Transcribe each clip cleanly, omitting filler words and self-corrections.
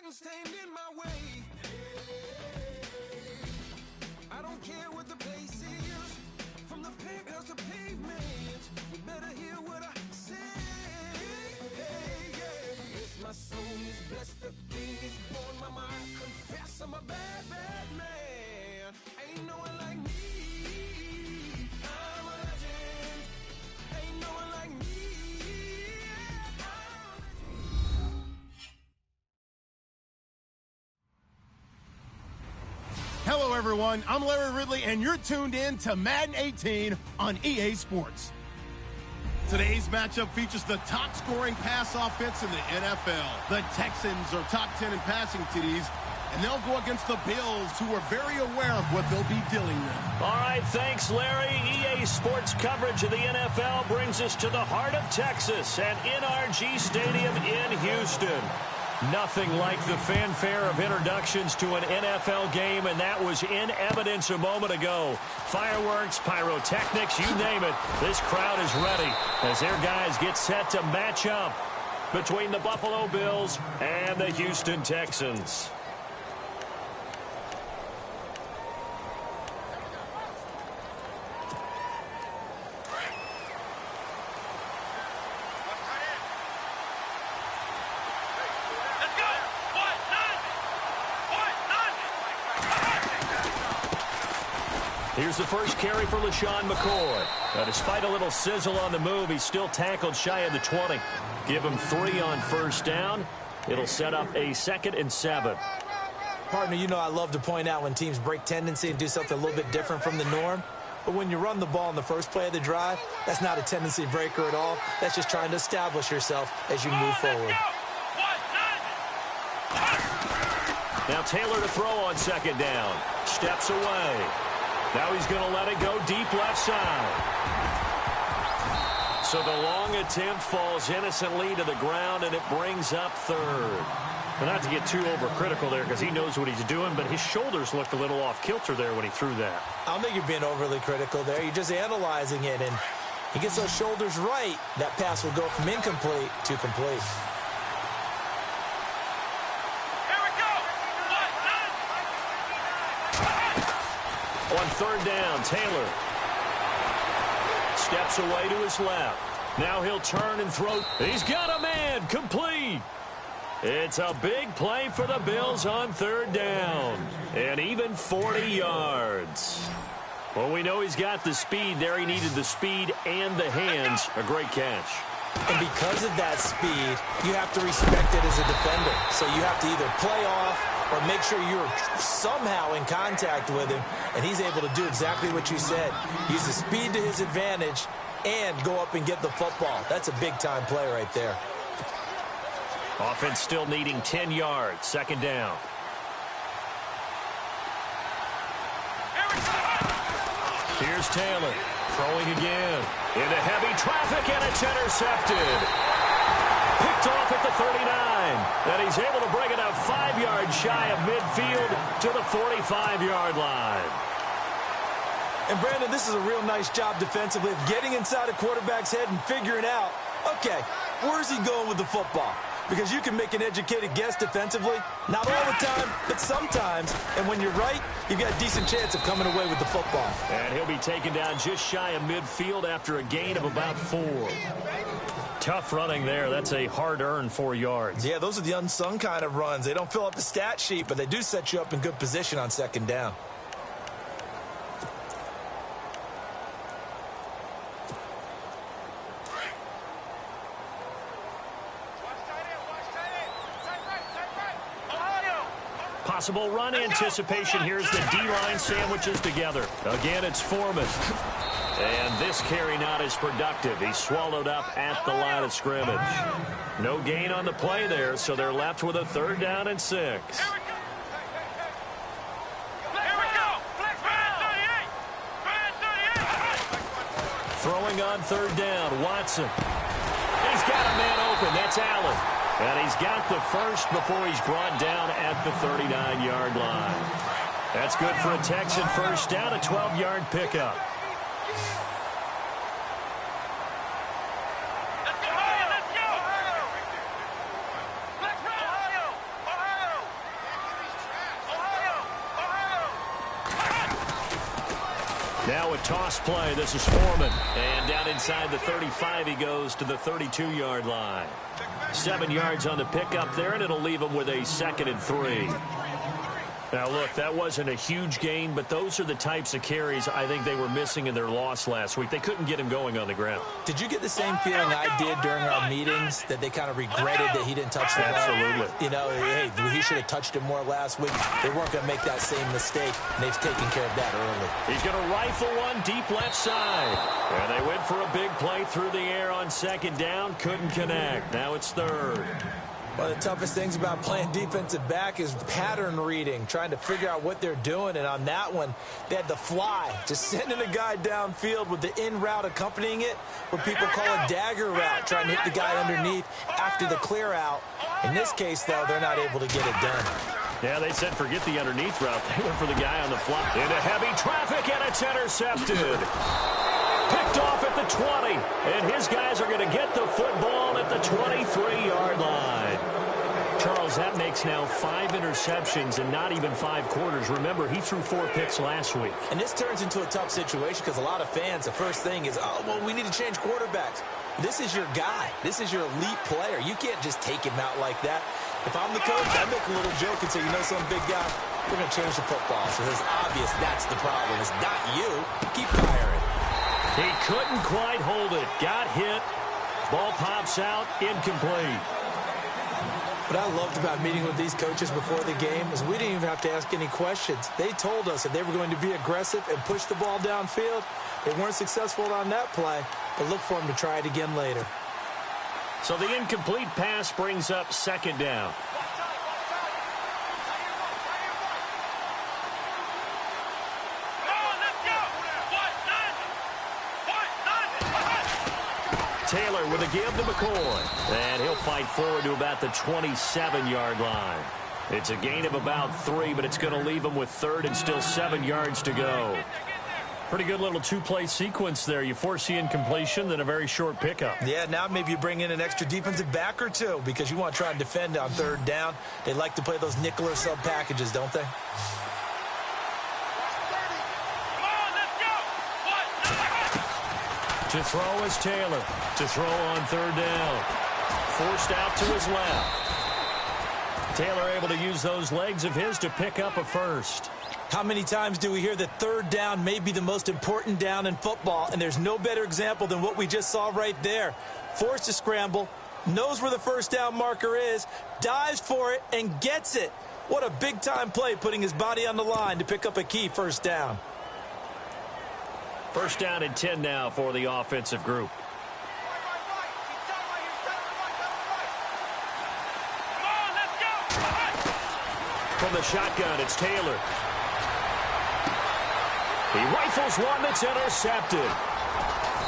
can stand in my way. I don't care what the place is, from the penthouse to pavement. You better hear what I say. Yes, my soul is blessed, the king is born. Mama, I confess I'm a bad, bad man. Ain't no one like me. I'm a legend. Ain't no one like me. Hello, everyone. I'm Larry Ridley, and you're tuned in to Madden 18 on EA Sports. Today's matchup features the top-scoring pass offense in the NFL. The Texans are top 10 in passing TDs, and they'll go against the Bills, who are very aware of what they'll be dealing with. All right, thanks, Larry. EA Sports coverage of the NFL brings us to the heart of Texas at NRG Stadium in Houston. Nothing like the fanfare of introductions to an NFL game, and that was in evidence a moment ago. Fireworks, pyrotechnics, you name it. This crowd is ready as their guys get set to match up between the Buffalo Bills and the Houston Texans. Here's the first carry for LaShawn McCoy. Despite a little sizzle on the move, he's still tackled shy of the 20. Give him 3 on first down. It'll set up a 2nd and 7. Partner, you know I love to point out when teams break tendency and do something a little bit different from the norm. But when you run the ball in the first play of the drive, that's not a tendency breaker at all. That's just trying to establish yourself as you move forward. Now Taylor to throw on 2nd down. Steps away. Now he's going to let it go deep left side. So the long attempt falls innocently to the ground, and it brings up 3rd. But not to get too overcritical there because he knows what he's doing, but his shoulders looked a little off kilter there when he threw that. I don't think you're being overly critical there. You're just analyzing it, and he gets those shoulders right. That pass will go from incomplete to complete. On 3rd down, Taylor steps away to his left. Now he'll turn and throw. He's got a man. Complete. It's a big play for the Bills on 3rd down. And even 40 yards. Well, we know he's got the speed there. He needed the speed and the hands. A great catch. And because of that speed, you have to respect it as a defender. So you have to either play off or make sure you're somehow in contact with him, and he's able to do exactly what you said. Use the speed to his advantage and go up and get the football. That's a big-time play right there. Offense still needing 10 yards. 2nd down. Here's Taylor. Throwing again. Into heavy traffic, and it's intercepted. Picked off at the 39. And he's able to bring it up 5 yards shy of midfield to the 45-yard line. And, Brandon, this is a real nice job defensively of getting inside a quarterback's head and figuring out, okay, where's he going with the football? Because you can make an educated guess defensively. Not all the time, but sometimes. And when you're right, you've got a decent chance of coming away with the football. And he'll be taken down just shy of midfield after a gain of about 4. Tough running there. That's a hard-earned 4 yards. Yeah, those are the unsung kind of runs. They don't fill up the stat sheet, but they do set you up in good position on 2nd down. Possible run anticipation. Here's the D-line sandwiches together. Again, it's Foreman. And this carry not as productive. He's swallowed up at the line of scrimmage. No gain on the play there, so they're left with a 3rd down and 6. Throwing on 3rd down, Watson. He's got a man open. That's Allen. And he's got the first before he's brought down at the 39-yard line. That's good for a Texan first down, a 12-yard pickup. Now a toss play. This is Foreman. And down inside the 35, he goes to the 32-yard line. 7 yards on the pickup there, and it'll leave him with a 2nd and 3. Now, look, that wasn't a huge gain, but those are the types of carries I think they were missing in their loss last week. They couldn't get him going on the ground. Did you get the same feeling I did during our meetings, that they kind of regretted that he didn't touch the ball? Absolutely. You know, hey, he should have touched it more last week. They weren't going to make that same mistake, and they've taken care of that early. He's going to rifle one deep left side. And they went for a big play through the air on 2nd down. Couldn't connect. Now it's 3rd. One of the toughest things about playing defensive back is pattern reading, trying to figure out what they're doing. And on that one, they had the fly, just sending a guy downfield with the in route accompanying it, what people call a dagger route, trying to hit the guy underneath after the clear out. In this case, though, they're not able to get it done. Yeah, they said forget the underneath route. They went for the guy on the fly. Into heavy traffic, and it's intercepted. Picked off at the 20, and his guys are going to get the football at the 23-yard line. Charles, that makes now 5 interceptions and not even 5 quarters. Remember, he threw 4 picks last week. And this turns into a tough situation because a lot of fans, the first thing is, oh, well, we need to change quarterbacks. This is your guy. This is your elite player. You can't just take him out like that. If I'm the coach, I make a little joke and say, you know, some big guy, we're going to change the football. So it's obvious that's the problem. It's not you. Keep firing. He couldn't quite hold it. Got hit. Ball pops out. Incomplete. What I loved about meeting with these coaches before the game is we didn't even have to ask any questions. They told us that they were going to be aggressive and push the ball downfield. They weren't successful on that play, but look for them to try it again later. So the incomplete pass brings up 2nd down. Taylor with a give to McCoy. And he'll fight forward to about the 27-yard line. It's a gain of about 3, but it's going to leave him with 3rd and still 7 yards to go. Pretty good little 2-play sequence there. You force the incompletion, then a very short pickup. Yeah, now maybe you bring in an extra defensive back or 2 because you want to try and defend on 3rd down. They like to play those nickel or sub packages, don't they? To throw is Taylor. To throw on 3rd down. Forced out to his left. Taylor able to use those legs of his to pick up a 1st. How many times do we hear that 3rd down may be the most important down in football, and there's no better example than what we just saw right there. Forced to scramble, knows where the 1st down marker is, dives for it, and gets it. What a big-time play, putting his body on the line to pick up a key 1st down. 1st down and 10 now for the offensive group. From the shotgun, it's Taylor. He rifles one that's intercepted.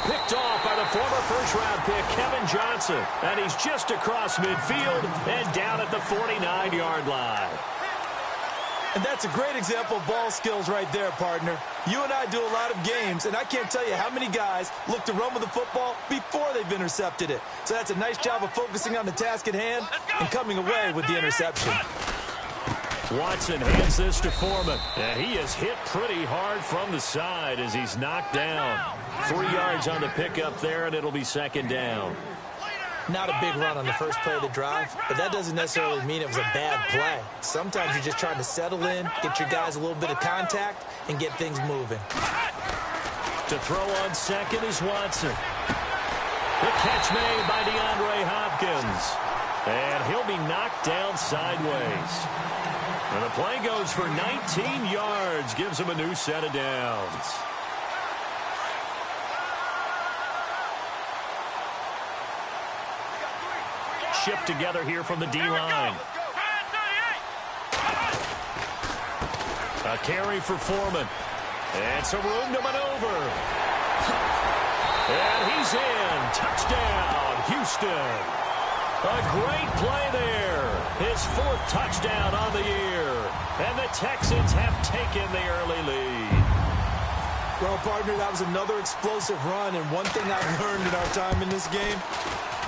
Picked off by the former first-round pick, Kevin Johnson. And he's just across midfield and down at the 49-yard line. And that's a great example of ball skills right there, partner. You and I do a lot of games, and I can't tell you how many guys look to run with the football before they've intercepted it. So that's a nice job of focusing on the task at hand and coming away with the interception. Watson hands this to Foreman. And he is hit pretty hard from the side as he's knocked down. 3 yards on the pickup there, and it'll be 2nd down. Not a big run on the first play of the drive, but that doesn't necessarily mean it was a bad play. Sometimes you're just trying to settle in, get your guys a little bit of contact, and get things moving. To throw on 2nd is Watson. The catch made by DeAndre Hopkins. And he'll be knocked down sideways. And the play goes for 19 yards, gives him a new set of downs. Shift together here from the D-line. A carry for Foreman. And some room to maneuver. And he's in. Touchdown, Houston. A great play there. His 4th touchdown on the year. And the Texans have taken the early lead. Well, partner, that was another explosive run. And one thing I've learned in our time in this game,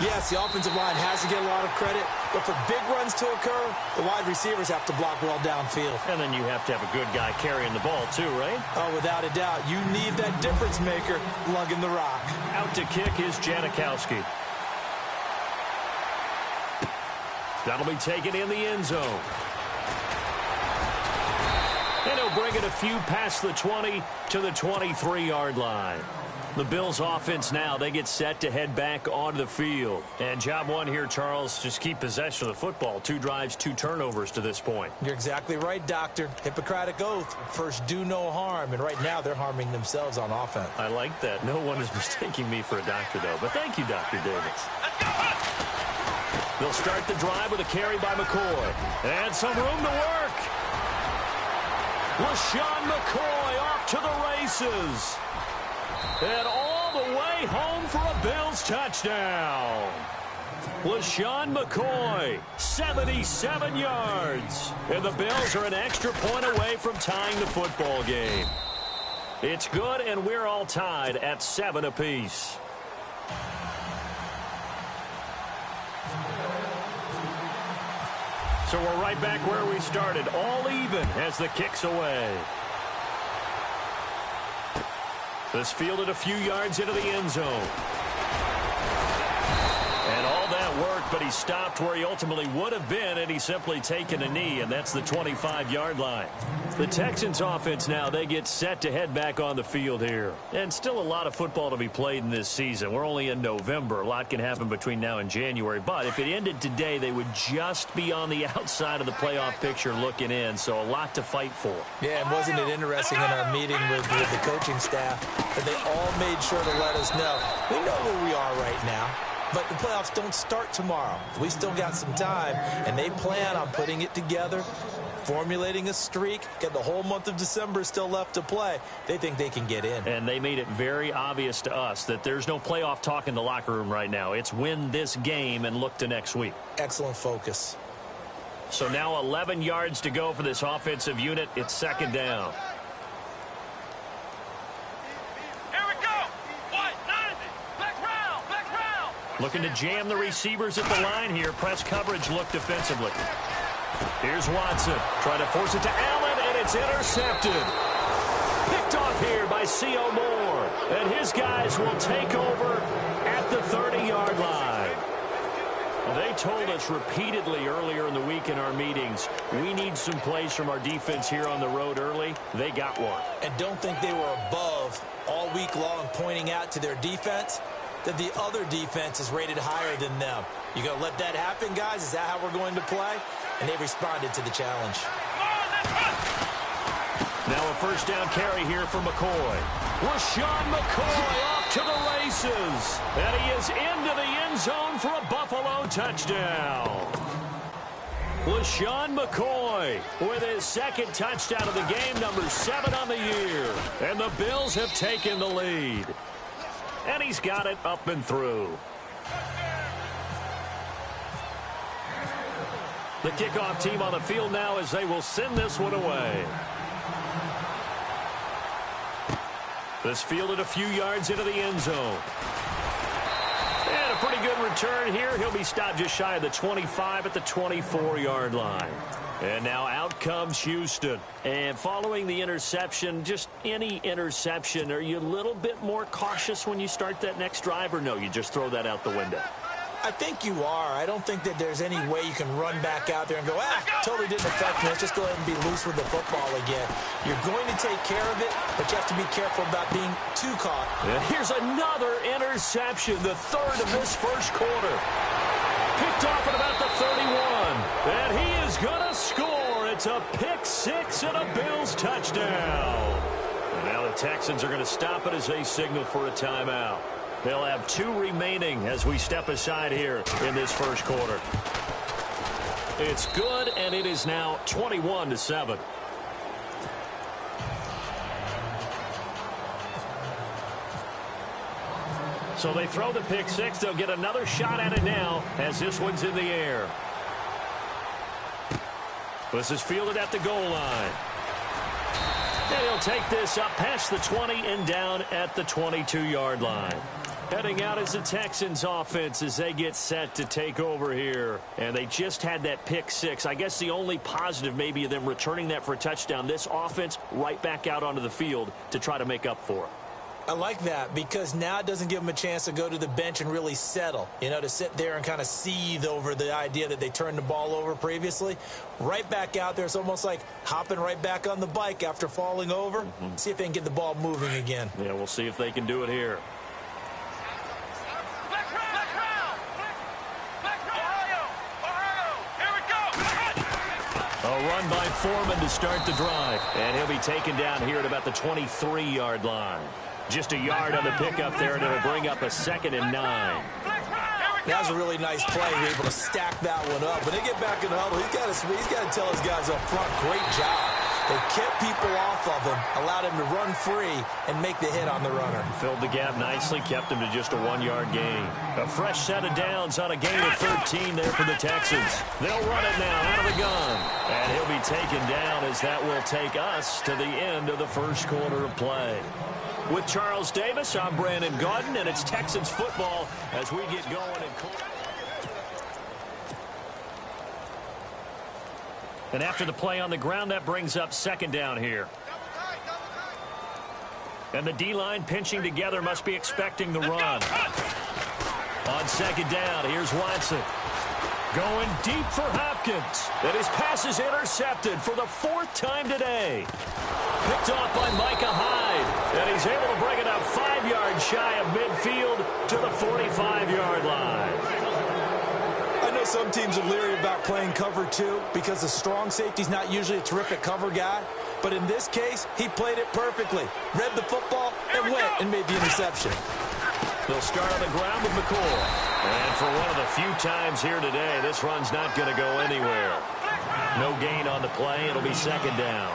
Yes, the offensive line has to get a lot of credit, but for big runs to occur, the wide receivers have to block well downfield. And then you have to have a good guy carrying the ball too, right? Oh, without a doubt. You need that difference maker lugging the rock. Out to kick is Janikowski. That'll be taken in the end zone. And he'll bring it a few past the 20 to the 23-yard line. The Bills offense now, they get set to head back onto the field. And job one here, Charles, just keep possession of the football. 2 drives, 2 turnovers to this point. You're exactly right, Doctor. Hippocratic oath. First, do no harm. And right now, they're harming themselves on offense. I like that. No one is mistaking me for a doctor, though. But thank you, Dr. Davis. They'll start the drive with a carry by McCoy. And some room to work. LaShawn McCoy off to the races. And all the way home for a Bills touchdown. LaShawn McCoy, 77 yards. And the Bills are an extra point away from tying the football game. It's good, and we're all tied at 7 apiece. So we're right back where we started, all even as the kick's away. This fielded a few yards into the end zone. And all that worked, but he stopped where he ultimately would have been, and he's simply taken a knee, and that's the 25-yard line. The Texans offense now, they get set to head back on the field here. And still a lot of football to be played in this season. We're only in November. A lot can happen between now and January. But if it ended today, they would just be on the outside of the playoff picture looking in. So a lot to fight for. Yeah, and wasn't it interesting in our meeting with the coaching staff that they all made sure to let us know, we know where we are right now. But the playoffs don't start tomorrow. We still got some time, and they plan on putting it together, formulating a streak, get the whole month of December still left to play. They think they can get in. And they made it very obvious to us that there's no playoff talk in the locker room right now. It's win this game and look to next week. Excellent focus. So now 11 yards to go for this offensive unit. It's second down. Looking to jam the receivers at the line here. Press coverage look defensively. Here's Watson. Trying to force it to Allen, and it's intercepted. Picked off here by C.O. Moore. And his guys will take over at the 30-yard line. They told us repeatedly earlier in the week in our meetings, we need some plays from our defense here on the road early. They got one. And don't think they were above all week long pointing out to their defense that the other defense is rated higher than them. You going to let that happen, guys? Is that how we're going to play? And they responded to the challenge. Now a first down carry here for McCoy. LaShawn McCoy off to the races. And he is into the end zone for a Buffalo touchdown. LaShawn McCoy with his second touchdown of the game, number 7 on the year. And the Bills have taken the lead. And he's got it up and through. The kickoff team on the field now as they will send this one away. This fielded a few yards into the end zone. And a pretty good return here. He'll be stopped just shy of the 25 at the 24-yard line. And now out comes Houston. And following the interception, just any interception, are you a little bit more cautious when you start that next drive, or no, you just throw that out the window? I think you are. I don't think that there's any way you can run back out there and go, totally didn't affect me. Let's just go ahead and be loose with the football again. You're going to take care of it, but you have to be careful about being too caught. And here's another interception, the third of this first quarter. Picked off at about the 31. And he is going to score. It's a pick six and a Bills touchdown. And now the Texans are going to stop it as they signal for a timeout. They'll have 2 remaining as we step aside here in this first quarter. It's good, and it is now 21-7. So they throw the pick six. They'll get another shot at it now as this one's in the air. This is fielded at the goal line. And he'll take this up past the 20 and down at the 22-yard line. Heading out is the Texans offense as they get set to take over here. And they just had that pick six. I guess the only positive maybe of them returning that for a touchdown. This offense right back out onto the field to try to make up for it. I like that because now it doesn't give them a chance to go to the bench and really settle, to sit there and kind of seethe over the idea that they turned the ball over previously. Right back out there, it's almost like hopping right back on the bike after falling over. See if they can get the ball moving again. Yeah, we'll see if they can do it here. A run by Foreman to start the drive. And he'll be taken down here at about the 23-yard line. Just a yard on the pickup there, and it'll bring up a 2nd and 9. That was a really nice play. He was able to stack that one up. When they get back in the huddle, he's got to tell his guys up front, great job. They kept people off of him, allowed him to run free and make the hit on the runner. Filled the gap nicely, kept him to just a 1-yard gain. A fresh set of downs on a gain of 13 there for the Texans. They'll run it now out of the gun. And he'll be taken down as that will take us to the end of the first quarter of play. With Charles Davis, I'm Brandon Gaudin, and it's Texans football as we get going. And after the play on the ground, that brings up 2nd down here. And the D-line pinching together must be expecting the run. On 2nd down, here's Watson. Going deep for Hopkins. And his pass is intercepted for the 4th time today. Picked off by Micah Hyde. And he's able to bring it up 5 yards shy of midfield to the 45-yard line. I know some teams are leery about playing cover 2 because the strong safety's not usually a terrific cover guy. But in this case, he played it perfectly. Read the football and went and made the interception. They'll start on the ground with McCoy. And for one of the few times here today, this run's not going to go anywhere. No gain on the play. It'll be 2nd down.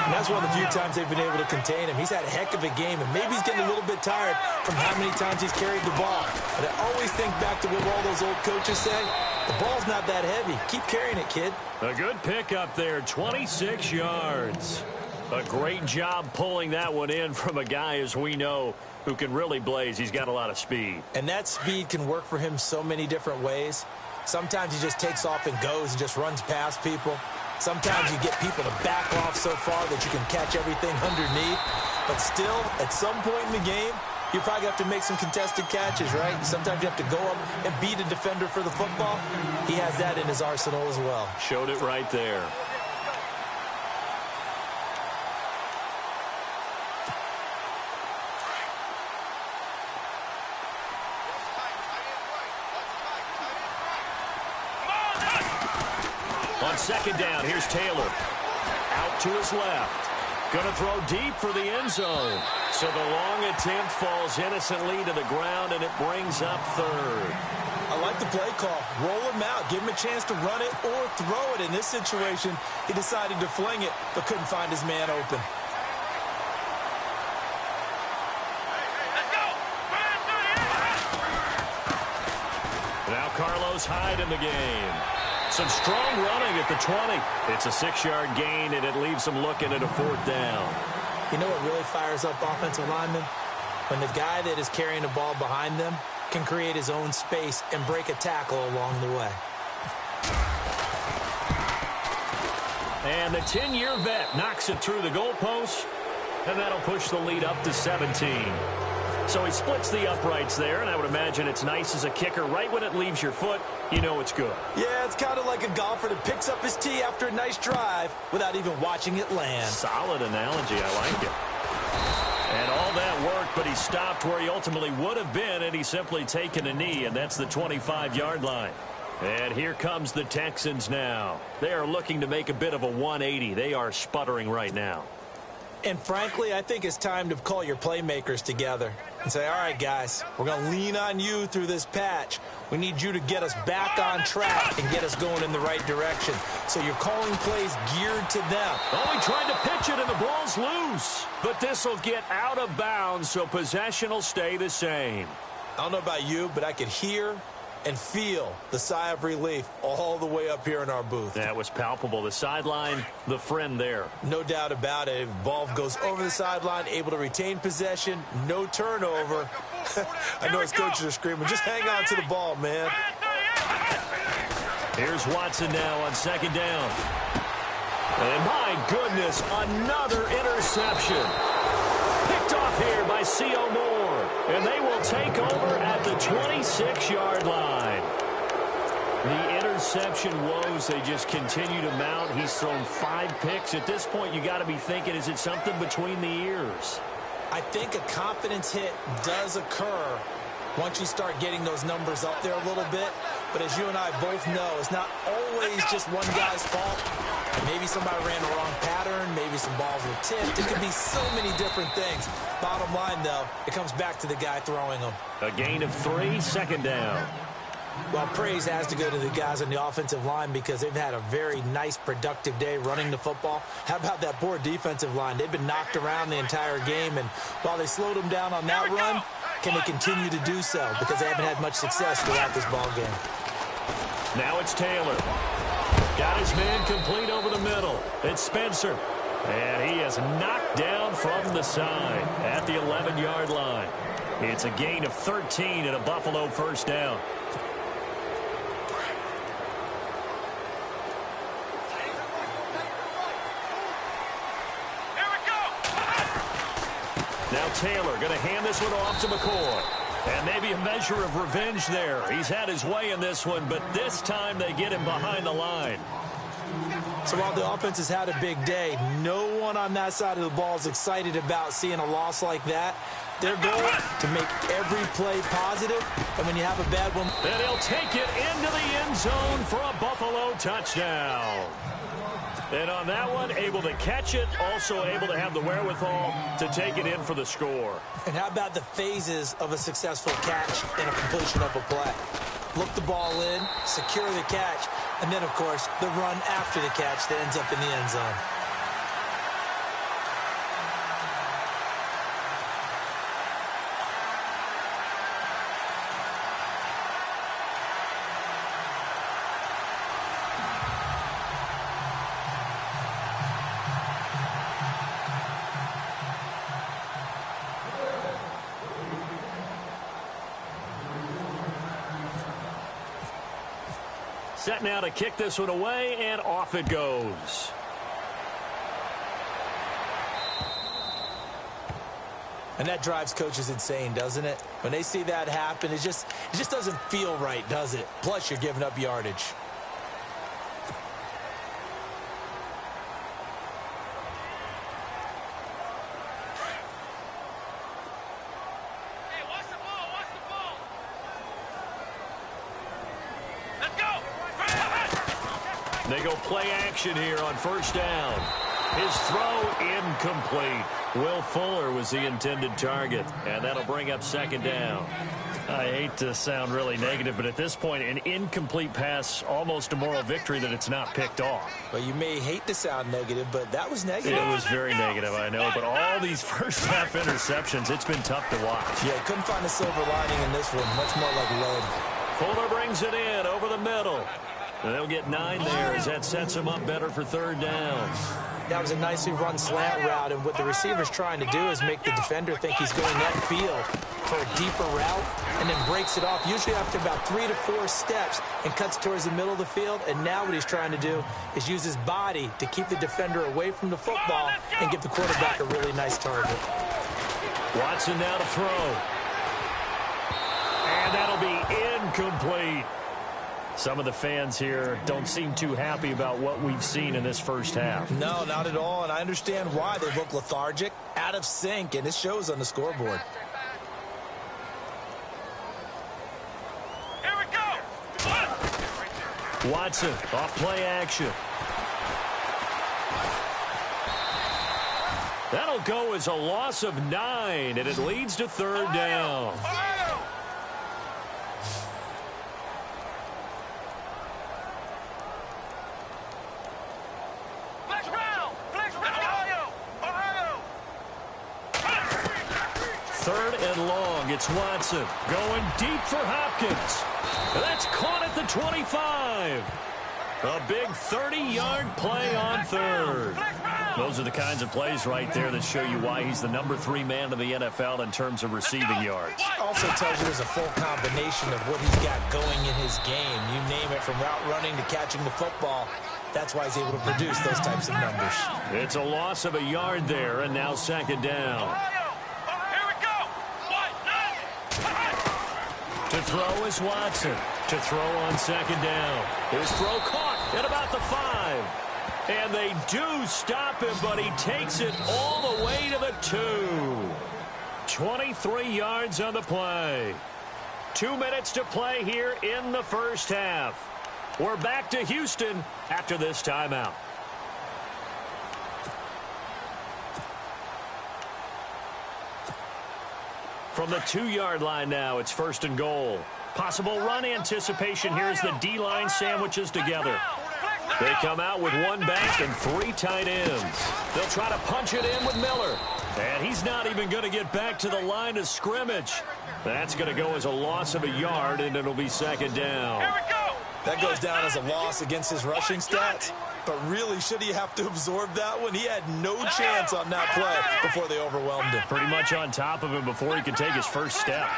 And that's one of the few times they've been able to contain him. He's had a heck of a game, and maybe he's getting a little bit tired from how many times he's carried the ball. But I always think back to what all those old coaches say. The ball's not that heavy. Keep carrying it, kid. A good pickup there, 26 yards. A great job pulling that one in from a guy, as we know, who can really blaze. He's got a lot of speed. And that speed can work for him so many different ways. Sometimes he just takes off and goes and just runs past people. Sometimes you get people to back off so far that you can catch everything underneath. But still, at some point in the game, you probably have to make some contested catches, right? Sometimes you have to go up and beat a defender for the football. He has that in his arsenal as well. Showed it right there. On 2nd down, here's Taylor. Out to his left. Going to throw deep for the end zone. So the long attempt falls innocently to the ground, and it brings up 3rd. I like the play call. Roll him out. Give him a chance to run it or throw it. In this situation, he decided to fling it, but couldn't find his man open. Now Carlos Hyde in the game. Some strong running at the 20. It's a 6-yard gain, and it leaves them looking at a 4th down. You know what really fires up offensive linemen? When the guy that is carrying the ball behind them can create his own space and break a tackle along the way. And the 10-year vet knocks it through the goalpost, and that'll push the lead up to 17. So he splits the uprights there, and I would imagine it's nice as a kicker. Right when it leaves your foot, you know it's good. Yeah, it's kind of like a golfer that picks up his tee after a nice drive without even watching it land. Solid analogy. I like it. And all that worked, but he stopped where he ultimately would have been, and he's simply taken a knee, and that's the 25-yard line. And here comes the Texans now. They are looking to make a bit of a 180. They are sputtering right now. And frankly, I think it's time to call your playmakers together and say, all right, guys, we're going to lean on you through this patch. We need you to get us back on track and get us going in the right direction. So you're calling plays geared to them. Oh, he tried to pitch it, and the ball's loose. But this will get out of bounds, so possession will stay the same. I don't know about you, but I could hear and feel the sigh of relief all the way up here in our booth. That was palpable. The sideline, the friend there. No doubt about it. Ball goes over the sideline, able to retain possession, no turnover. I know his coaches are screaming, just hang on to the ball, man. Here's Watson now on second down. And my goodness, another interception. Picked off here by C.O. Moore. And they will take over at the 26-yard line. The interception woes, they just continue to mount. He's thrown 5 picks. At this point, you got to be thinking, is it something between the ears? I think a confidence hit does occur once you start getting those numbers up there a little bit. But as you and I both know, it's not always just one guy's fault. Maybe somebody ran the wrong pattern. Maybe some balls were tipped. It could be so many different things. Bottom line, though, it comes back to the guy throwing them. A gain of 3, second down. Well, praise has to go to the guys on the offensive line because they've had a very nice, productive day running the football. How about that poor defensive line? They've been knocked around the entire game, and while they slowed them down on that run, can they continue to do so? Because they haven't had much success throughout this ball game. Now it's Taylor. Got his man complete over the middle. It's Spencer. And he is knocked down from the side at the 11-yard line. It's a gain of 13 and a Buffalo first down. Now Taylor going to hand this one off to McCoy. And maybe a measure of revenge there. He's had his way in this one, but this time they get him behind the line. So while the offense has had a big day, no one on that side of the ball is excited about seeing a loss like that. Their goal to make every play positive, and when you have a bad one, and he'll take it into the end zone for a Buffalo touchdown. And on that one, able to catch it, also able to have the wherewithal to take it in for the score. And how about the phases of a successful catch and a completion of a play? Look the ball in, secure the catch, and then, of course, the run after the catch that ends up in the end zone. Set now to kick this one away, and off it goes. And that drives coaches insane, doesn't it? When they see that happen, it just doesn't feel right, does it? Plus, you're giving up yardage. They go play action here on first down. His throw incomplete. Will Fuller was the intended target, and that'll bring up second down. I hate to sound really negative, but at this point, an incomplete pass, almost a moral victory that it's not picked off. Well, you may hate to sound negative, but that was negative. It was very negative, I know, but all these first half interceptions, it's been tough to watch. Yeah, couldn't find a silver lining in this one. Much more like lead. Fuller brings it in over the middle. They'll get 9 there as that sets them up better for third down. That was a nicely run slant route, and what the receiver's trying to do is make the defender think he's going upfield for a deeper route and then breaks it off, usually after about 3 to 4 steps, and cuts towards the middle of the field. And now what he's trying to do is use his body to keep the defender away from the football and give the quarterback a really nice target. Watson now to throw. And that'll be incomplete. Some of the fans here don't seem too happy about what we've seen in this first half. No, not at all, and I understand why. They look lethargic, out of sync, and it shows on the scoreboard. Here we go! Watson off play action. That'll go as a loss of 9, and it leads to third down. Third and long long. It's Watson going deep for Hopkins. That's caught at the 25. A big 30-yard play on third. Those are the kinds of plays right there that show you why he's the number 3 man in the NFL in terms of receiving yards. Also tells you there's a full combination of what he's got going in his game. You name it, from route running to catching the football. That's why he's able to produce those types of numbers. It's a loss of a yard there, and now second down. To throw is Watson. To throw on second down. His throw caught at about the 5. And they do stop him, but he takes it all the way to the 2. 23 yards on the play. 2 minutes to play here in the first half. We're back to Houston after this timeout. From the 2-yard line now, it's first and goal. Possible run anticipation here as the D-line sandwiches together. They come out with 1 back and 3 tight ends. They'll try to punch it in with Miller. And he's not even going to get back to the line of scrimmage. That's going to go as a loss of a yard, and it'll be second down. That goes down as a loss against his rushing stats. But really, should he have to absorb that one? He had no chance on that play before they overwhelmed him. Pretty much on top of him before he could take his first step.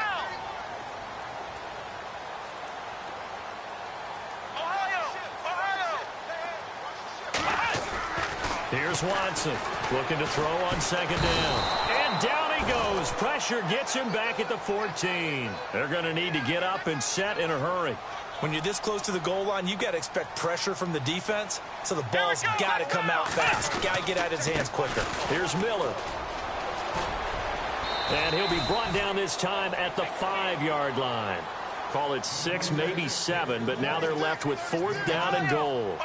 Here's Watson looking to throw on second down. And down he goes. Pressure gets him back at the 14. They're going to need to get up and set in a hurry. When you're this close to the goal line, you've got to expect pressure from the defense, so the ball's got to come out fast. Got to get out of his hands quicker. Here's Miller. And he'll be brought down this time at the 5-yard line. Call it 6, maybe 7, but now they're left with 4th down and goal.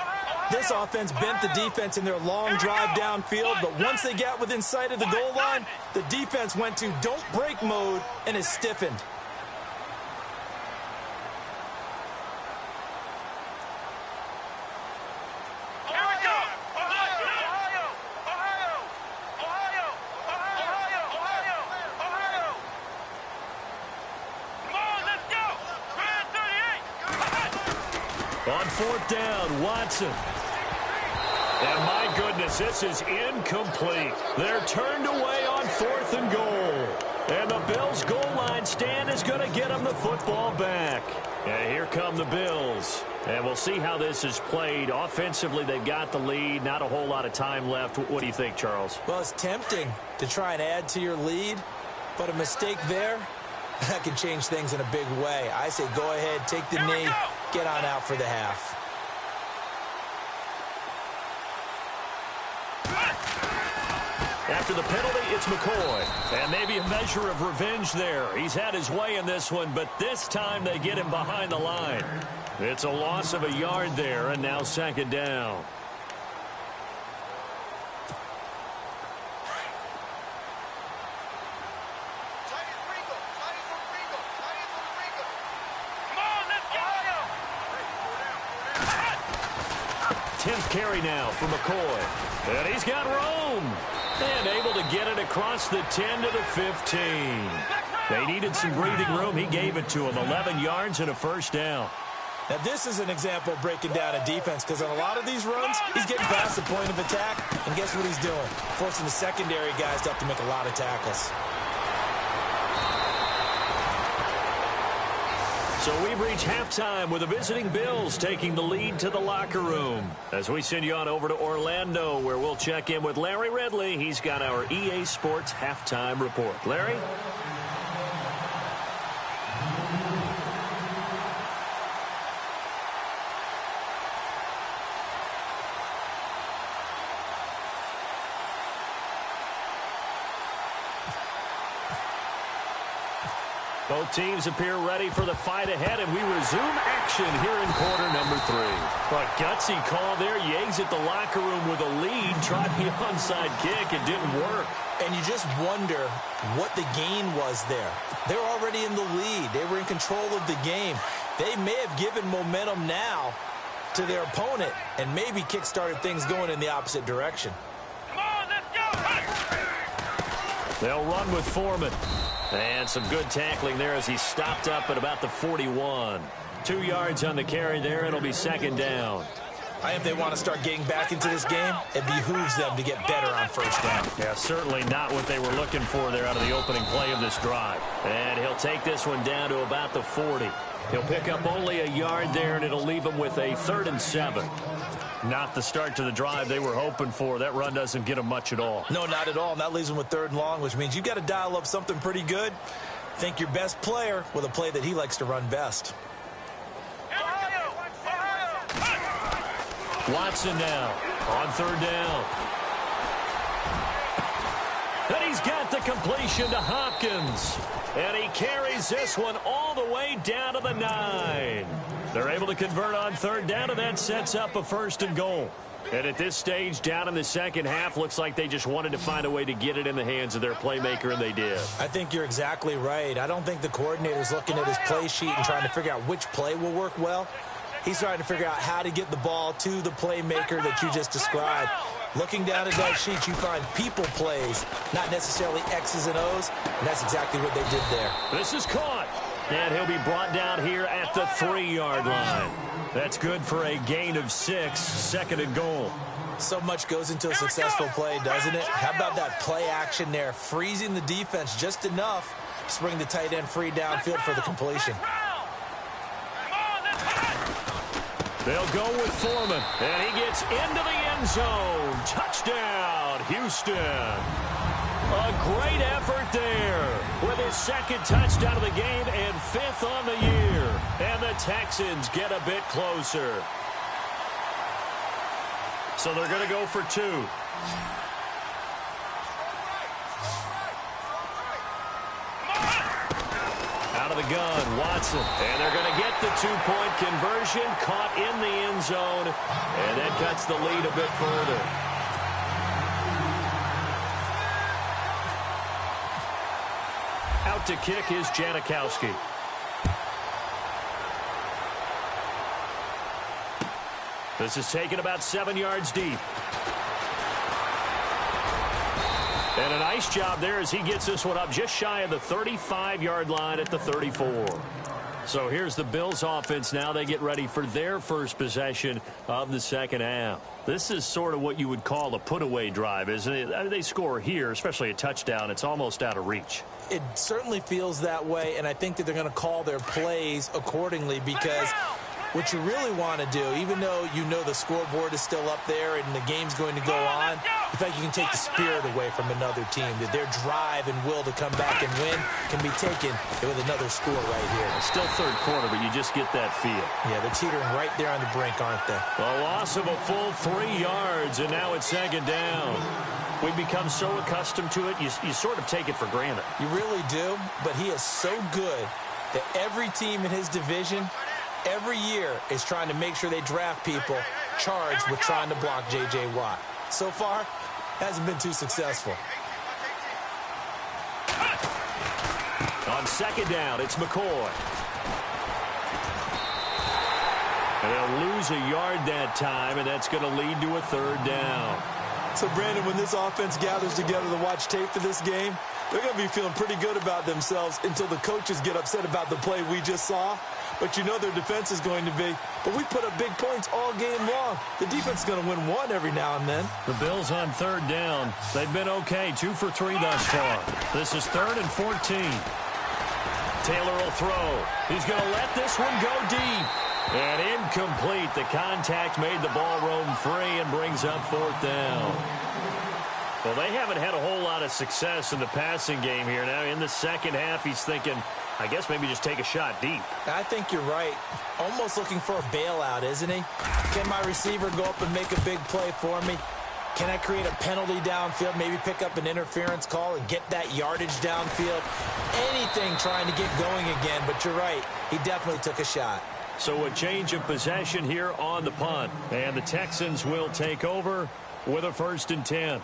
This offense bent the defense in their long drive downfield, but once they got within sight of the goal line, the defense went to don't break mode and is stiffened. On 4th down, Watson. And my goodness, this is incomplete. They're turned away on 4th and goal. And the Bills' goal line stand is going to get them the football back. And here come the Bills. And we'll see how this is played. Offensively, they've got the lead. Not a whole lot of time left. What do you think, Charles? Well, it's tempting to try and add to your lead, but a mistake there, that can change things in a big way. I say go ahead, take the knee, get on out for the half. After the penalty, it's McCoy. And maybe a measure of revenge there. He's had his way in this one, but this time they get him behind the line. It's a loss of a yard there, and now second down. Carry now for McCoy. And he's got room. And able to get it across the 10 to the 15. They needed some breathing room. He gave it to him. 11 yards and a first down. Now, this is an example of breaking down a defense, because on a lot of these runs, he's getting past the point of attack. And guess what he's doing? Forcing the secondary guys to have to make a lot of tackles. So we've reached halftime with the visiting Bills taking the lead to the locker room. As we send you on over to Orlando, where we'll check in with Larry Ridley. He's got our EA Sports halftime report. Larry? Both teams appear ready for the fight ahead, and we resume action here in quarter number 3. A gutsy call there. Yates at the locker room with a lead. Tried the onside kick. It didn't work. And you just wonder what the gain was there. They're already in the lead. They were in control of the game. They may have given momentum now to their opponent and maybe kick-started things going in the opposite direction. Come on, let's go! They'll run with Foreman. And some good tackling there as he stopped up at about the 41. 2 yards on the carry there. It'll be second down. If they want to start getting back into this game, it behooves them to get better on first down. Yeah, certainly not what they were looking for there out of the opening play of this drive. And he'll take this one down to about the 40. He'll pick up only a yard there, and it'll leave him with a 3rd and 7. Not the start to the drive they were hoping for. That run doesn't get them much at all. No, not at all. And that leaves them with 3rd and long, which means you've got to dial up something pretty good. Think your best player with a play that he likes to run best. Watson now on 3rd down. And he's got the completion to Hopkins. And he carries this one all the way down to the 9. They're able to convert on 3rd down, and that sets up a 1st and goal. And at this stage, down in the second half, looks like they just wanted to find a way to get it in the hands of their playmaker, and they did. I think you're exactly right. I don't think the coordinator's looking at his play sheet and trying to figure out which play will work well. He's trying to figure out how to get the ball to the playmaker that you just described. Looking down at that sheet, you find people plays, not necessarily X's and O's, and that's exactly what they did there. This is caught, and he'll be brought down here at the 3-yard line. That's good for a gain of 6, 2nd and goal. So much goes into a successful play, doesn't it? How about that play action there, freezing the defense just enough to bring the tight end free downfield for the completion. They'll go with Foreman, and he gets into the end zone. Touchdown, Houston. A great effort there with his 2nd touchdown of the game and 5th on the year. And the Texans get a bit closer. So they're going to go for 2. Out of the gun, Watson. And they're going to get the 2-point conversion, caught in the end zone, and that cuts the lead a bit further. Out to kick is Janikowski. This is taken about 7 yards deep. And a nice job there as he gets this one up just shy of the 35-yard line at the 34. So here's the Bills offense now. They get ready for their first possession of the second half. This is sort of what you would call a put-away drive, isn't it? I mean, they score here, especially a touchdown. It's almost out of reach. It certainly feels that way, and I think that they're going to call their plays accordingly because what you really want to do, even though you know the scoreboard is still up there and the game's going to go on, in fact, you can take the spirit away from another team, that their drive and will to come back and win can be taken with another score right here. Still third quarter, but you just get that feel. Yeah, they're teetering right there on the brink, aren't they? A loss of a full 3 yards, and now it's second down. We've become so accustomed to it, you sort of take it for granted. You really do, but he is so good that every team in his division every year is trying to make sure they draft people charged with trying to block J.J. Watt. So far, hasn't been too successful. On second down, it's McCoy. And they'll lose a yard that time, and that's going to lead to a third down. So, Brandon, when this offense gathers together to watch tape for this game, they're going to be feeling pretty good about themselves until the coaches get upset about the play we just saw. But you know their defense is going to be. But we put up big points all game long. The defense is going to win one every now and then. The Bills on third down. They've been okay. 2 for 3 thus far. This is 3rd and 14. Taylor will throw. He's going to let this one go deep. And incomplete. The contact made the ball roam free and brings up 4th down. Well, they haven't had a whole lot of success in the passing game here. Now, in the second half, he's thinking, I guess maybe just take a shot deep. I think you're right. Almost looking for a bailout, isn't he? Can my receiver go up and make a big play for me? Can I create a penalty downfield, maybe pick up an interference call and get that yardage downfield? Anything trying to get going again, but you're right. He definitely took a shot. So a change of possession here on the punt. And the Texans will take over with a 1st and 10.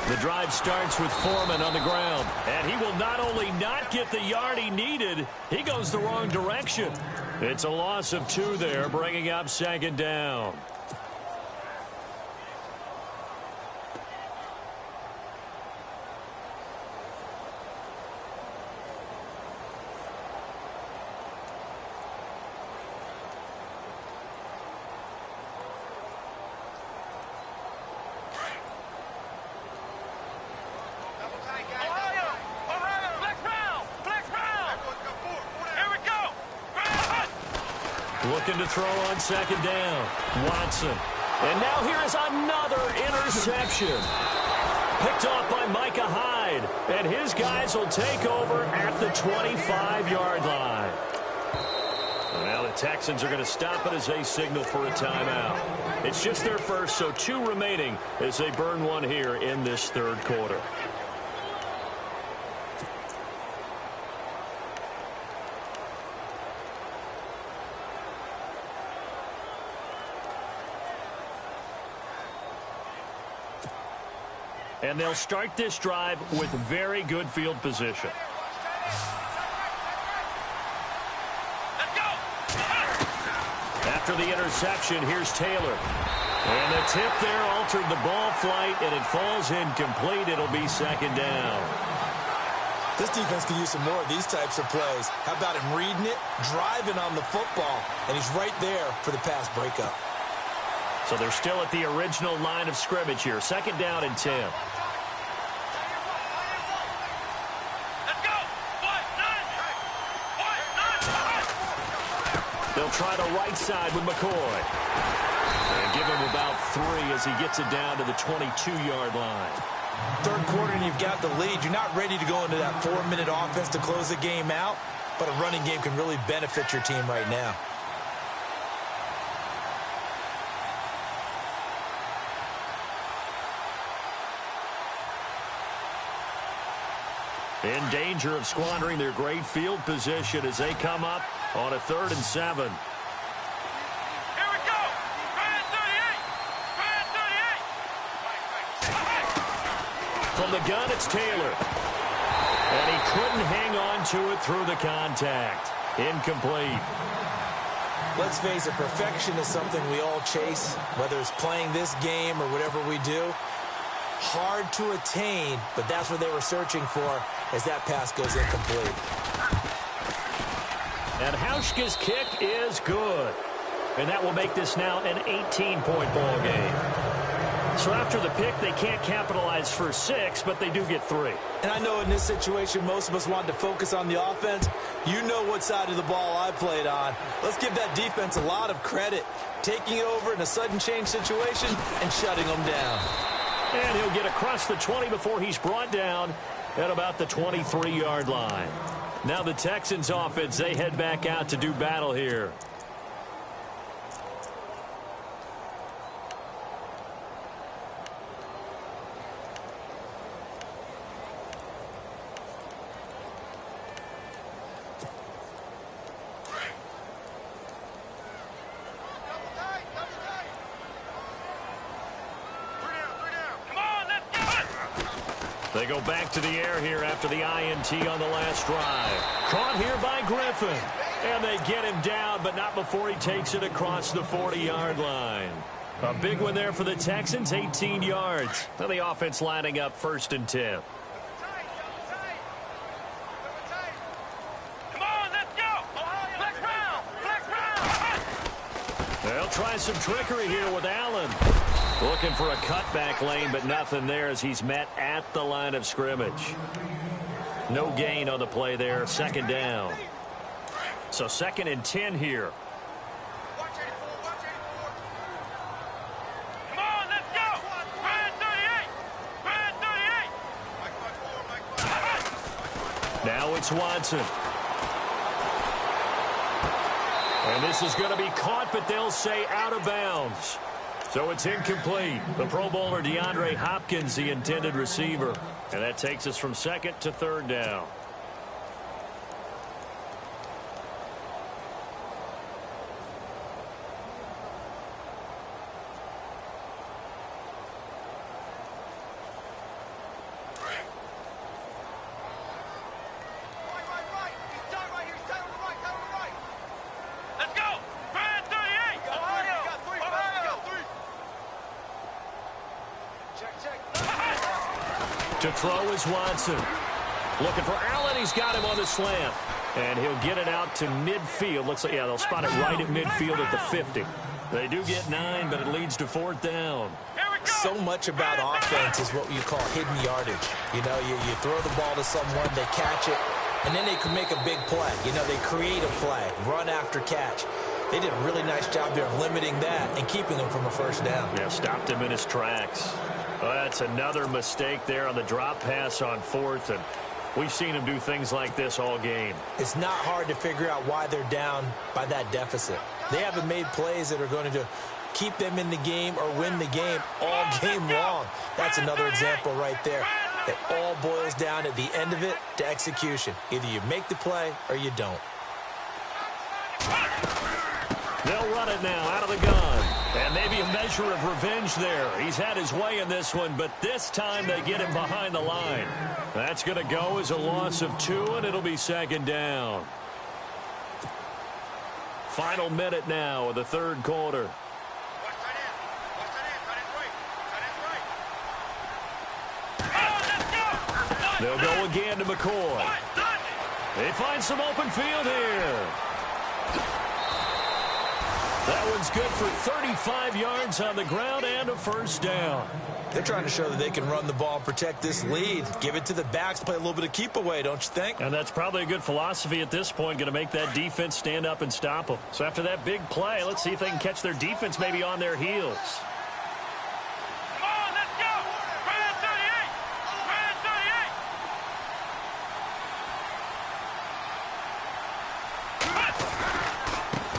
The drive starts with Foreman on the ground. And he will not only not get the yard he needed, he goes the wrong direction. It's a loss of 2 there, bringing up second down. Looking to throw on second down. Watson. And now here is another interception. Picked off by Micah Hyde. And his guys will take over at the 25-yard line. And now the Texans are going to stop it as they signal for a timeout. It's just their first, so 2 remaining as they burn one here in this third quarter. And they'll start this drive with very good field position. After the interception, here's Taylor. And the tip there altered the ball flight, and it falls incomplete. It'll be second down. This defense could use some more of these types of plays. How about him reading it, driving on the football, and he's right there for the pass breakup. So they're still at the original line of scrimmage here. Second down and 10. They'll try the right side with McCoy. And give him about 3 as he gets it down to the 22-yard line. Third quarter and you've got the lead. You're not ready to go into that 4-minute offense to close the game out, but a running game can really benefit your team right now. In danger of squandering their great field position as they come up on a 3rd and 7. Here we go. Brand 38. Brand 38. From the gun, it's Taylor. And he couldn't hang on to it through the contact. Incomplete. Let's face it, perfection is something we all chase, whether it's playing this game or whatever we do. Hard to attain, but that's what they were searching for as that pass goes incomplete. And Hauschka's kick is good. And that will make this now an 18-point ball game. So after the pick, they can't capitalize for 6, but they do get 3. And I know in this situation, most of us wanted to focus on the offense. You know what side of the ball I played on. Let's give that defense a lot of credit. Taking it over in a sudden change situation and shutting them down. And he'll get across the 20 before he's brought down at about the 23-yard line. Now the Texans offense, they head back out to do battle here. They go back to the air here after the INT on the last drive. Caught here by Griffin. And they get him down, but not before he takes it across the 40-yard line. A big one there for the Texans, 18 yards. Now the offense lining up 1st and 10. Come on, let's go. Flex round. Flex round. They'll try some trickery here with Allen. Looking for a cutback lane, but nothing there as he's met at the line of scrimmage. No gain on the play there, 2nd down. So 2nd and 10 here. Come on, let's go. Brand 38. Brand 38. Now it's Watson. And this is going to be caught, but they'll say out of bounds. So it's incomplete. The Pro Bowler DeAndre Hopkins, the intended receiver. And that takes us from 2nd to 3rd down. To throw is Watson. Looking for Allen. He's got him on the slant. And he'll get it out to midfield. Looks like, yeah, they'll spot it right at midfield at the 50. They do get 9, but it leads to 4th down. So much about offense is what you call hidden yardage. You know, you throw the ball to someone, they catch it, and then they can make a big play. You know, they create a play, run after catch. They did a really nice job there of limiting that and keeping him from a 1st down. Yeah, stopped him in his tracks. Well, that's another mistake there on the drop pass on 4th, and we've seen him do things like this all game. It's not hard to figure out why they're down by that deficit. They haven't made plays that are going to keep them in the game or win the game all game long. That's another example right there. It all boils down at the end of it to execution. Either you make the play or you don't. They'll run it now out of the gun. And maybe a measure of revenge there. He's had his way in this one, but this time they get him behind the line. That's going to go as a loss of 2, and it'll be 2nd down. Final minute now of the 3rd quarter. They'll go again to McCoy. They find some open field here. That one's good for 35 yards on the ground and a 1st down. They're trying to show that they can run the ball, protect this lead. Give it to the backs, play a little bit of keep away, don't you think? And that's probably a good philosophy at this point, going to make that defense stand up and stop them. So after that big play, let's see if they can catch their defense maybe on their heels. Come on, let's go! Brand 38! Brand 38!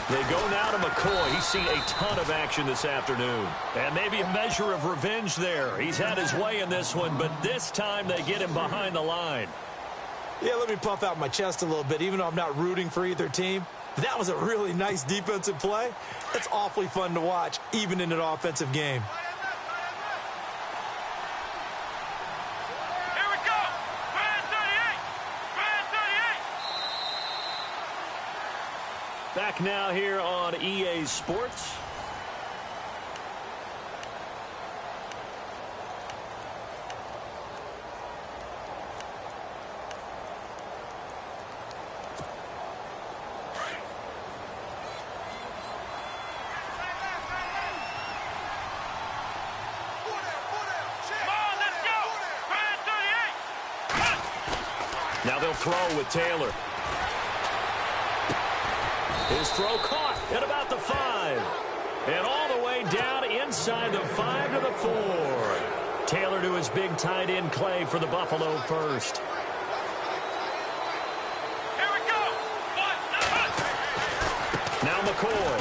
They go now to McCoy. He's seen a ton of action this afternoon. And maybe a measure of revenge there. He's had his way in this one, but this time they get him behind the line. Yeah, let me puff out my chest a little bit, even though I'm not rooting for either team. That was a really nice defensive play. That's awfully fun to watch, even in an offensive game. Here we go! Brand 38! Brand 38! Back now here on EA Sports. Now they'll throw with Taylor. His throw caught at about the 5. And all the way down inside the 5 to the 4. Taylor to his big tight end Clay for the Buffalo first. Here we go! Now McCoy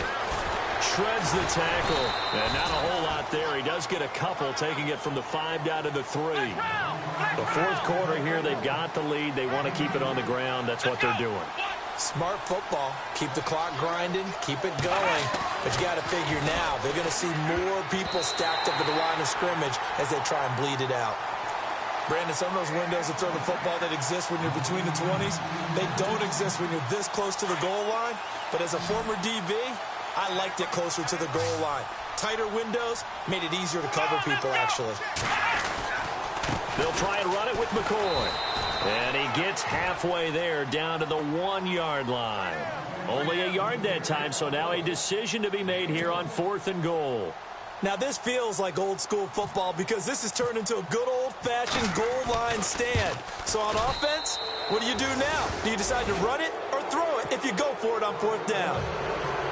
shreds the tackle. And not a whole lot there. He does get a couple, taking it from the 5 down to the 3. The 4th quarter here, they've got the lead. They want to keep it on the ground. That's what they're doing. Smart football. Keep the clock grinding. Keep it going. But you got to figure now, they're going to see more people stacked up at the line of scrimmage as they try and bleed it out. Brandon, some of those windows to throw the football that exist when you're between the 20s, they don't exist when you're this close to the goal line. But as a former DB, I liked it closer to the goal line. Tighter windows made it easier to cover people, actually. They'll try and run it with McCoy. And he gets halfway there, down to the 1-yard line. Only a yard that time, so now a decision to be made here on 4th and goal. Now, this feels like old-school football because this has turned into a good old-fashioned goal line stand. So on offense, what do you do now? Do you decide to run it or throw it if you go for it on 4th down?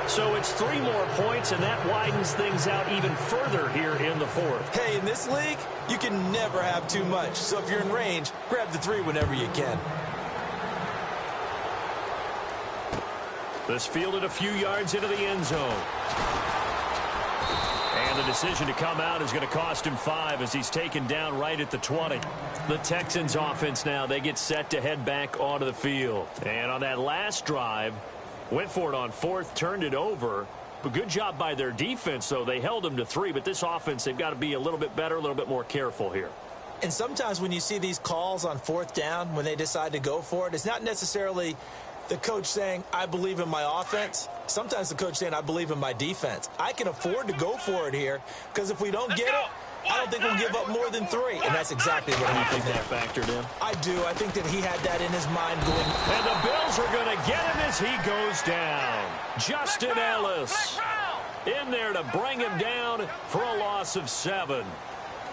So it's 3 more points, and that widens things out even further here in the 4th. Hey, in this league, you can never have too much. So if you're in range, grab the 3 whenever you can. This fielded a few yards into the end zone. And the decision to come out is going to cost him 5 as he's taken down right at the 20. The Texans offense now, they get set to head back onto the field. And on that last drive, went for it on 4th, turned it over. But good job by their defense, though. They held them to 3, but this offense, they've got to be a little bit better, a little bit more careful here. And sometimes when you see these calls on 4th down, when they decide to go for it, it's not necessarily the coach saying, I believe in my offense. Sometimes the coach saying, I believe in my defense. I can afford to go for it here because if we don't get it, I don't think we'll give up more than 3, and that's exactly what I happened think there. that factored in. I do. I think that he had that in his mind going. And the Bills are going to get him as he goes down. Justin Ellis in there to bring him down for a loss of 7.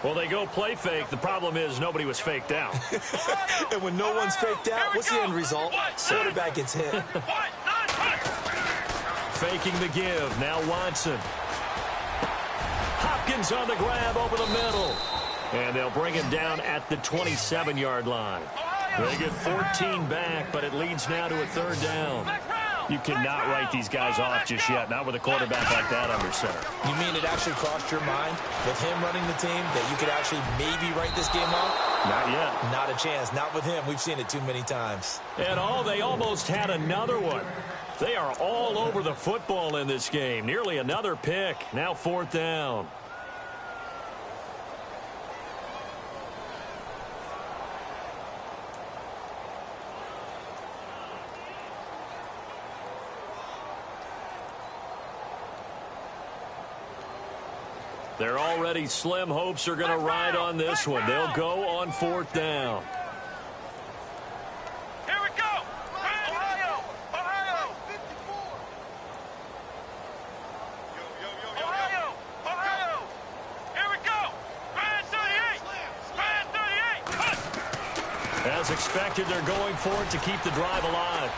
Well, they go play fake. The problem is nobody was faked out. And when no one's faked out, what's the end result? Quarterback gets hit. Faking the give. Now Watson. Hopkins on the grab over the middle. And they'll bring him down at the 27-yard line. They get 14 back, but it leads now to a 3rd down. You cannot write these guys off just yet, not with a quarterback like that under center. You mean it actually crossed your mind with him running the team that you could actually maybe write this game off? Not yet. Not a chance. Not with him. We've seen it too many times. And they almost had another one. They are all over the football in this game. Nearly another pick. Now 4th down. They're already slim hopes are going to ride on this one. They'll go on 4th down. Here we go. Ohio. Ohio. Ohio. Ohio. Here we go. Brand 38. Brand 38. As expected, they're going for it to keep the drive alive.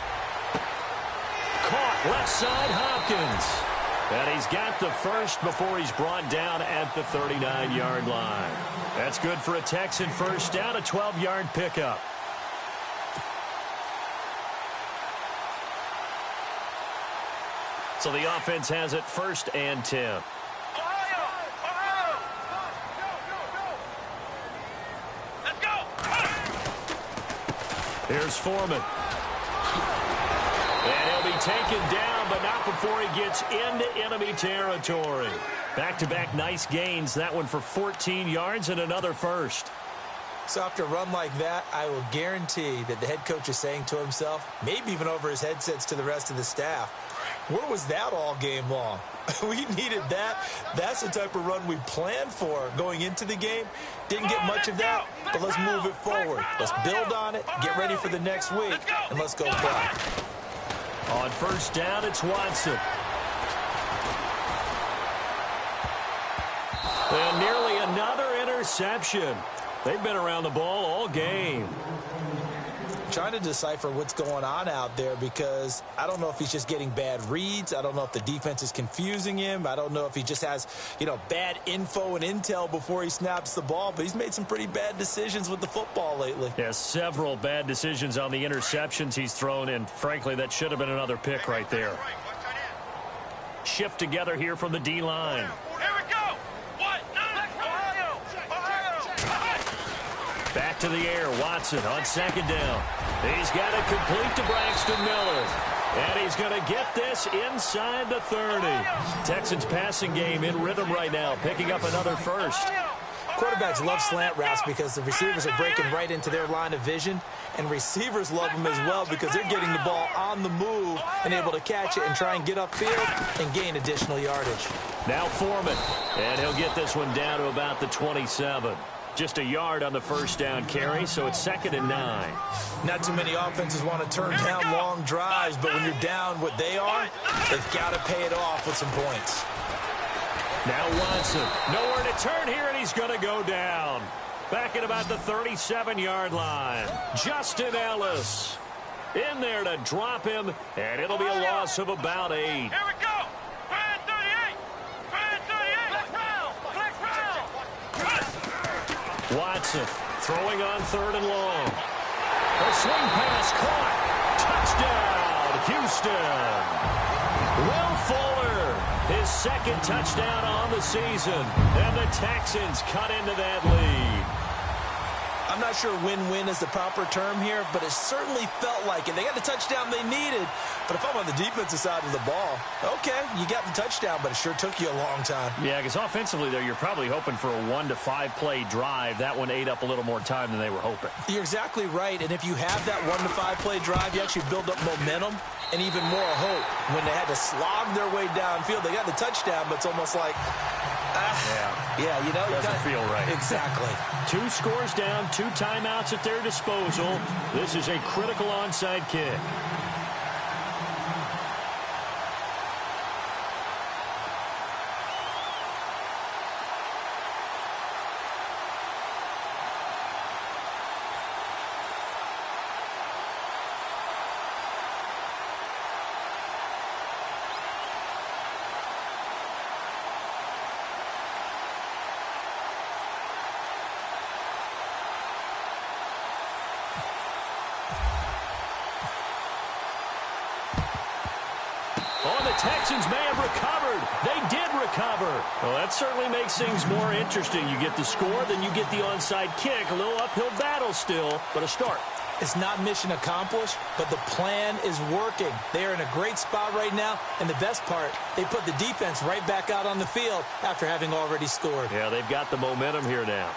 Caught left side Hopkins. And he's got the first before he's brought down at the 39-yard line. That's good for a Texan first down, a 12-yard pickup. So the offense has it 1st and 10. Ohio. Ohio. Let's go. Here's Foreman. And he'll be taken down, but not before he gets into enemy territory. Back-to-back nice gains. That one for 14 yards and another first. So after a run like that, I will guarantee that the head coach is saying to himself, maybe even over his headsets to the rest of the staff, where was that all game long? We needed that. That's the type of run we planned for going into the game. Didn't get much of that, but let's move it forward. Let's build on it, get ready for the next week, and let's go play. On 1st down, it's Watson. And nearly another interception. They've been around the ball all game. Trying to decipher what's going on out there because I don't know if he's just getting bad reads. I don't know if the defense is confusing him. I don't know if he just has, bad info and intel before he snaps the ball. But he's made some pretty bad decisions with the football lately. Yeah, several bad decisions on the interceptions he's thrown, and frankly, that should have been another pick right there. Shift together here from the D-line. Here we go. Ohio. Ohio. Back to the air, Watson on 2nd down. He's got it complete to Braxton Miller. And he's going to get this inside the 30. Texans passing game in rhythm right now, picking up another first. Quarterbacks love slant routes because the receivers are breaking right into their line of vision. And receivers love them as well because they're getting the ball on the move and able to catch it and try and get upfield and gain additional yardage. Now Foreman, and he'll get this one down to about the 27. Just a yard on the 1st down carry, so it's 2nd and 9. Not too many offenses want to turn down long drives, but when you're down what they are, they've got to pay it off with some points. Now Watson, nowhere to turn here, and he's going to go down. Back at about the 37-yard line. Justin Ellis in there to drop him, and it'll be a loss of about 8. Here we go. Brand 38. Brand 38. Flex round. Watson throwing on 3rd and long. A swing pass caught. Touchdown, Houston. Will Fuller, his 2nd touchdown on the season. And the Texans cut into that lead. I'm not sure win-win is the proper term here, but it certainly felt like it. They got the touchdown they needed, but if I'm on the defensive side of the ball, okay, you got the touchdown, but it sure took you a long time. Yeah, because offensively there, you're probably hoping for a 1 to 5 play drive. That one ate up a little more time than they were hoping. You're exactly right, and if you have that 1 to 5 play drive, you actually build up momentum and even more hope. When they had to slog their way downfield, they got the touchdown, but it's almost like Yeah, you know. Doesn't feel right. Exactly. 2 scores down, 2 timeouts at their disposal. This is a critical onside kick. Texans may have recovered. They did recover. Well, that certainly makes things more interesting. You get the score, then you get the onside kick. A little uphill battle still, but a start. It's not mission accomplished, but the plan is working. They are in a great spot right now, and the best part, they put the defense right back out on the field after having already scored. Yeah, they've got the momentum here now.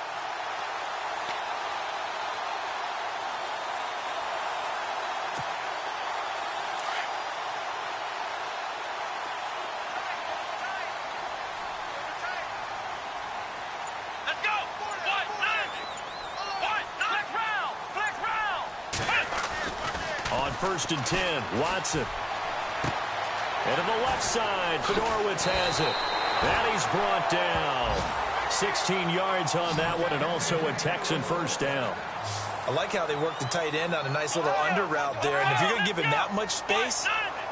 First and 10, Watson. And to the left side, Fedorowicz has it. And he's brought down. 16 yards on that one, and also a Texan first down. I like how they work the tight end on a nice little under route there. And if you're going to give him that much space,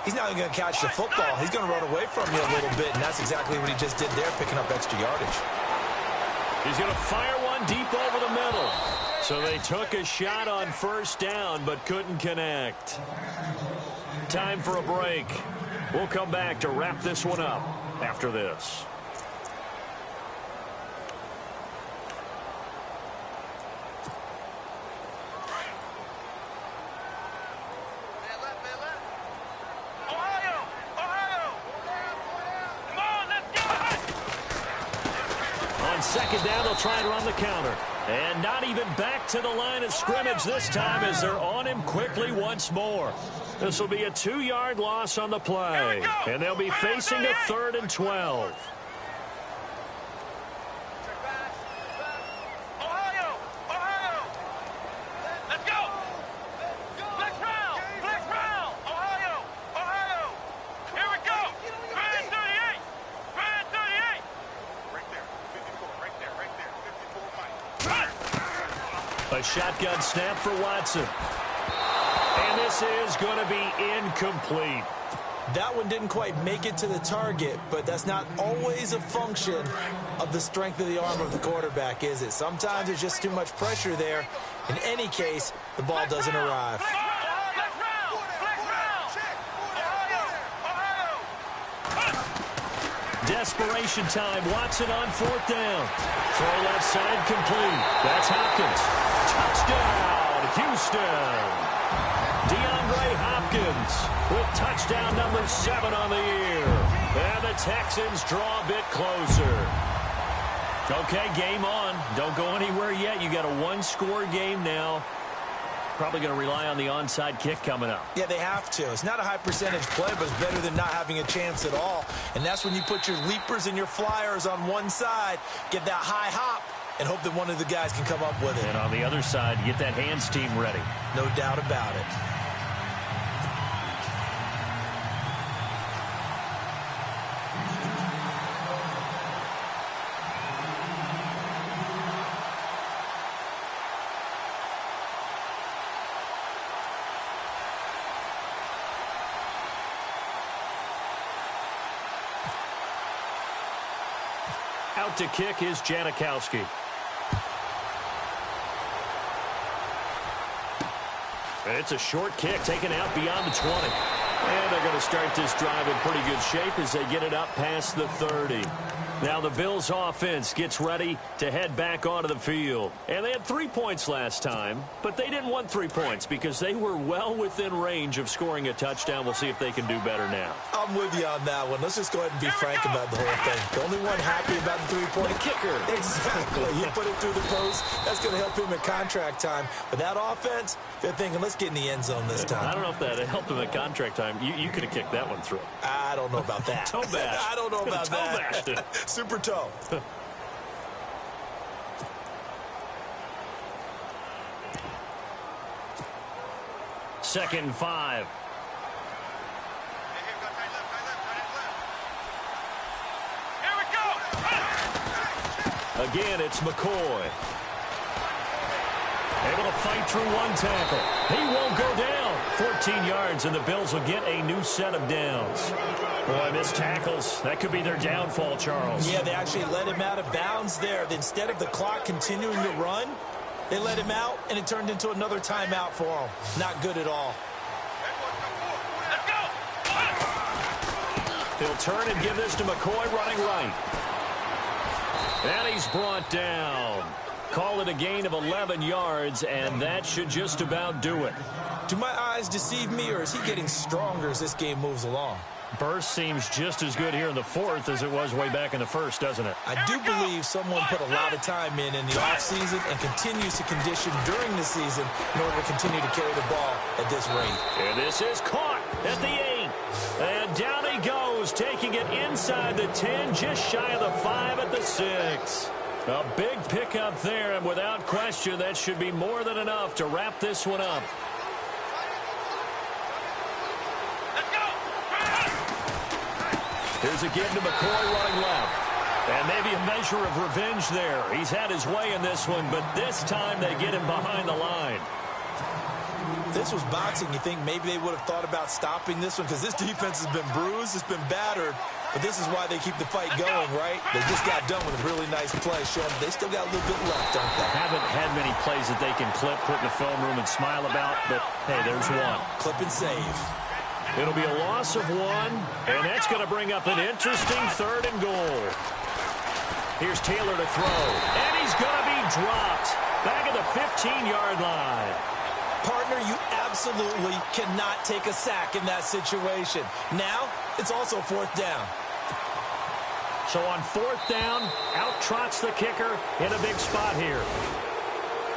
he's not even going to catch the football. He's going to run away from you a little bit, and that's exactly what he just did there, picking up extra yardage. He's going to fire one deep over the middle. So they took a shot on first down, but couldn't connect. Time for a break. We'll come back to wrap this one up after this. On second down, they'll try and run the counter. And not even back to the line of scrimmage this time as they're on him quickly once more. This will be a 2-yard loss on the play. And they'll be facing a 3rd and 12. Let's go! Flex round! Flex round! Ohio! Ohio! Here we go! Grand 38! Grand 38! Right there. 54. Right there. 54. A shotgun snap for Watson. And this is going to be incomplete. That one didn't quite make it to the target, but that's not always a function of the strength of the arm of the quarterback, is it? Sometimes there's just too much pressure there. In any case, the ball doesn't arrive. Desperation time. Watson on 4th down. Throw left side complete. That's Hopkins. Touchdown, Houston. DeAndre Hopkins with touchdown number 7 on the year. And the Texans draw a bit closer. Okay, game on. Don't go anywhere yet. You got a 1-score game now. Probably going to rely on the onside kick coming up. Yeah, they have to. It's not a high percentage play, but it's better than not having a chance at all. And that's when you put your leapers and your flyers on one side, get that high hop, and hope that one of the guys can come up with it. And on the other side, get that hands team ready. No doubt about it. Out to kick is Janikowski. And it's a short kick taken out beyond the 20. And they're going to start this drive in pretty good shape as they get it up past the 30. Now the Bills offense gets ready to head back onto the field. And they had 3 points last time, but they didn't want 3 points because they were well within range of scoring a touchdown. We'll see if they can do better now. I'm with you on that one. Let's just go ahead and be frank about the whole thing. The only one happy about the 3-point kicker. Exactly. You put it through the post. That's going to help him at contract time. But that offense, they're thinking, let's get in the end zone this time. I don't know if that helped him at contract time. You could have kicked that one through. I don't know about that. Toe bash. I don't know about that. Super toe. Second and 5. Here we go. Again, it's McCoy. Able to fight through one tackle. He won't go down. 14 yards, and the Bills will get a new set of downs. Boy, missed tackles. That could be their downfall, Charles. Yeah, they actually let him out of bounds there. Instead of the clock continuing to run, they let him out, and it turned into another timeout for him. Not good at all. Let's go. He'll turn and give this to McCoy running right. And he's brought down. Call it a gain of 11 yards, and that should just about do it. Do my eyes deceive me, or is he getting stronger as this game moves along? Burst seems just as good here in the fourth as it was way back in the first, doesn't it? I do believe someone put a lot of time in the offseason and continues to condition during the season in order to continue to carry the ball at this rate. And this is caught at the 8. And down he goes, taking it inside the 10, just shy of the 5 at the 6. A big pickup there, and without question, that should be more than enough to wrap this one up. Let's go. Here's a give to McCoy running left. And maybe a measure of revenge there. He's had his way in this one, but this time they get him behind the line. If this was boxing, you think maybe they would have thought about stopping this one, because this defense has been bruised, it's been battered, but this is why they keep the fight going, right? They just got done with a really nice play, showing they still got a little bit left, don't they? Haven't had many plays that they can clip, put in the film room, and smile about, but hey, there's one. Clip and save. It'll be a loss of 1, and that's going to bring up an interesting 3rd and goal. Here's Taylor to throw, and he's going to be dropped back at the 15-yard line. Partner, you absolutely cannot take a sack in that situation. Now, it's also 4th down. So on 4th down, out trots the kicker in a big spot here.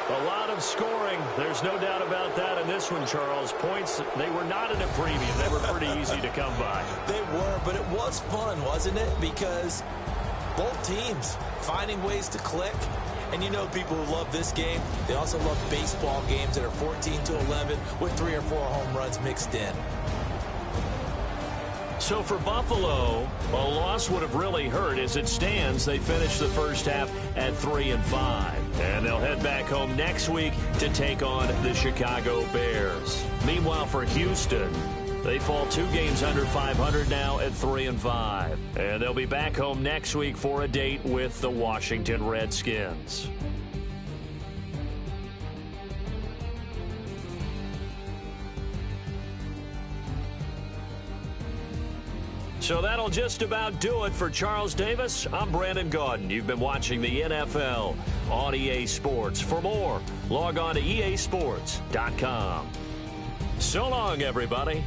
A lot of scoring. There's no doubt about that in this one, Charles. Points, they were not at a premium. They were pretty easy to come by. They were, but it was fun, wasn't it? Because both teams finding ways to click. And you know people who love this game, they also love baseball games that are 14-11 with 3 or 4 home runs mixed in. So for Buffalo, a loss would have really hurt. As it stands, they finished the first half at 3-5. And they'll head back home next week to take on the Chicago Bears. Meanwhile, for Houston, they fall 2 games under 500 now at 3-5. And they'll be back home next week for a date with the Washington Redskins. So that'll just about do it for Charles Davis. I'm Brandon Gaudin. You've been watching the NFL on EA Sports. For more, log on to easports.com. So long, everybody.